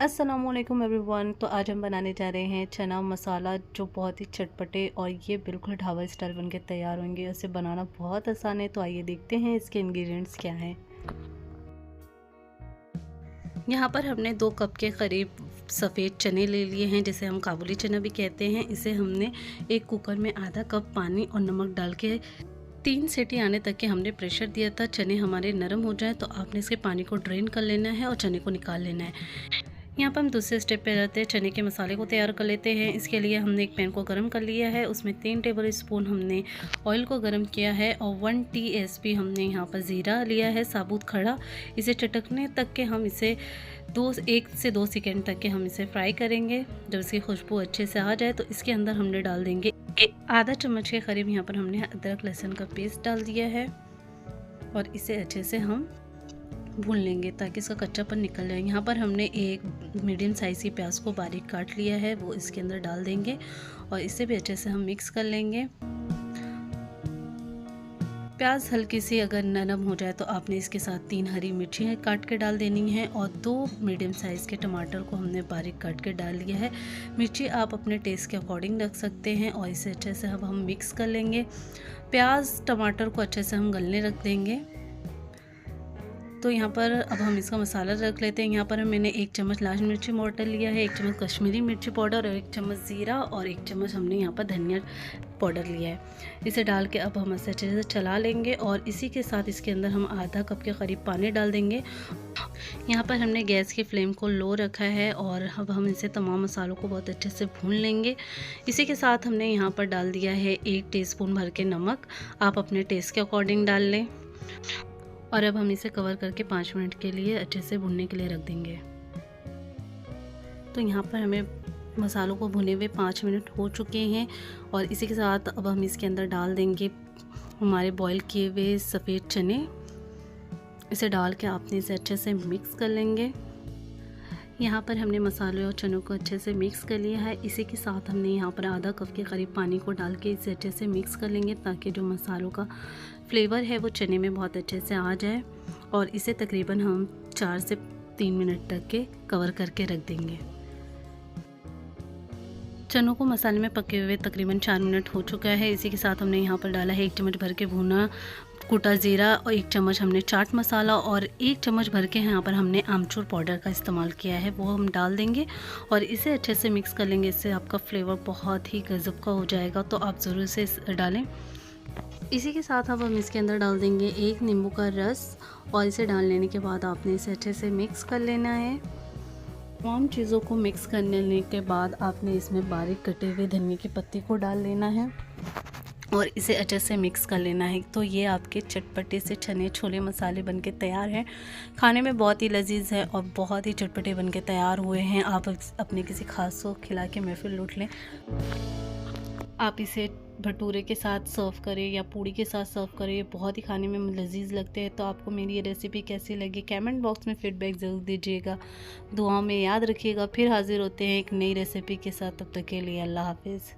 अस्सलामुअलैकुम एवरीवन। तो आज हम बनाने जा रहे हैं चना मसाला, जो बहुत ही चटपटे और ये बिल्कुल ढाबा स्टाइल बनके तैयार होंगे। इसे बनाना बहुत आसान है, तो आइए देखते हैं इसके इंग्रेडिएंट्स क्या हैं। यहाँ पर हमने 2 कप के करीब सफ़ेद चने ले लिए हैं, जिसे हम काबुली चना भी कहते हैं। इसे हमने एक कुकर में आधा कप पानी और नमक डाल के 3 सीटी आने तक के हमने प्रेशर दिया था। चने हमारे नरम हो जाए तो आपने इसके पानी को ड्रेन कर लेना है और चने को निकाल लेना है। यहाँ पर हम दूसरे स्टेप पे रहते हैं, चने के मसाले को तैयार कर लेते हैं। इसके लिए हमने एक पैन को गर्म कर लिया है, उसमें 3 टेबल स्पून हमने ऑयल को गर्म किया है और 1 टीएसपी हमने यहाँ पर ज़ीरा लिया है साबुत खड़ा। इसे चटकने तक के हम इसे 1 से 2 सेकेंड तक के हम इसे फ्राई करेंगे। जब इसकी खुशबू अच्छे से आ जाए तो इसके अंदर हमने डाल देंगे आधा चम्मच के करीब यहाँ पर हमने अदरक लहसुन का पेस्ट डाल दिया है और इसे अच्छे से हम भून लेंगे ताकि इसका कच्चापन निकल जाए। यहाँ पर हमने एक मीडियम साइज़ की प्याज को बारीक काट लिया है, वो इसके अंदर डाल देंगे और इसे भी अच्छे से हम मिक्स कर लेंगे। प्याज हल्की सी अगर नरम हो जाए तो आपने इसके साथ 3 हरी मिर्ची काट के डाल देनी है और 2 मीडियम साइज़ के टमाटर को हमने बारीक काट के डाल लिया है। मिर्ची आप अपने टेस्ट के अकॉर्डिंग रख सकते हैं और इसे अच्छे से अब हम मिक्स कर लेंगे। प्याज टमाटर को अच्छे से हम गलने रख देंगे। तो यहाँ पर अब हम इसका मसाला रख लेते हैं। यहाँ पर मैंने 1 चम्मच लाल मिर्ची पाउडर लिया है, 1 चम्मच कश्मीरी मिर्ची पाउडर और 1 चम्मच ज़ीरा और 1 चम्मच हमने यहाँ पर धनिया पाउडर लिया है। इसे डाल के अब हम इसे अच्छे से चला लेंगे और इसी के साथ इसके अंदर हम आधा कप के करीब पानी डाल देंगे। यहाँ पर हमने गैस की फ्लेम को लो रखा है और अब हम इसे तमाम मसालों को बहुत अच्छे से भून लेंगे। इसी के साथ हमने यहाँ पर डाल दिया है 1 टीस्पून भर के नमक, आप अपने टेस्ट के अकॉर्डिंग डाल लें और अब हम इसे कवर करके 5 मिनट के लिए अच्छे से भुनने के लिए रख देंगे। तो यहाँ पर हमें मसालों को भुने हुए 5 मिनट हो चुके हैं और इसी के साथ अब हम इसके अंदर डाल देंगे हमारे बॉईल किए हुए सफ़ेद चने। इसे डाल के आपने इसे अच्छे से मिक्स कर लेंगे। यहाँ पर हमने मसाले और चनों को अच्छे से मिक्स कर लिया है। इसी के साथ हमने यहाँ पर आधा कप के करीब पानी को डाल के इसे अच्छे से मिक्स कर लेंगे ताकि जो मसालों का फ्लेवर है वो चने में बहुत अच्छे से आ जाए और इसे तकरीबन हम 4 से 3 मिनट तक के कवर करके रख देंगे। चनों को मसाले में पके हुए तकरीबन 4 मिनट हो चुका है। इसी के साथ हमने यहाँ पर डाला है 1 चम्मच भर के भुना कुटा ज़ीरा और 1 चम्मच हमने चाट मसाला और 1 चम्मच भर के यहाँ पर हमने आमचूर पाउडर का इस्तेमाल किया है, वो हम डाल देंगे और इसे अच्छे से मिक्स कर लेंगे। इससे आपका फ्लेवर बहुत ही गज़ब का हो जाएगा, तो आप ज़रूर से डालें। इसी के साथ अब हम इसके अंदर डाल देंगे 1 नींबू का रस और इसे डाल लेने के बाद आपने इसे अच्छे से मिक्स कर लेना है। तमाम चीज़ों को मिक्स कर लेने के बाद आपने इसमें बारीक कटे हुए धनिया की पत्ती को डाल लेना है और इसे अच्छे से मिक्स कर लेना है। तो ये आपके चटपटे से चने छोले मसाले बनके तैयार हैं। खाने में बहुत ही लजीज है और बहुत ही चटपटे बनके तैयार हुए हैं। आप अपने किसी खास को खिला के महफिल लूट लें। आप इसे भटूरे के साथ सर्व करें या पूड़ी के साथ सर्व करें, ये बहुत ही खाने में लजीज लगते हैं। तो आपको मेरी ये रेसिपी कैसी लगी कमेंट बॉक्स में फीडबैक ज़रूर दीजिएगा। दुआओं में याद रखिएगा। फिर हाजिर होते हैं एक नई रेसिपी के साथ। तब तक के लिए अल्लाह हाफिज़।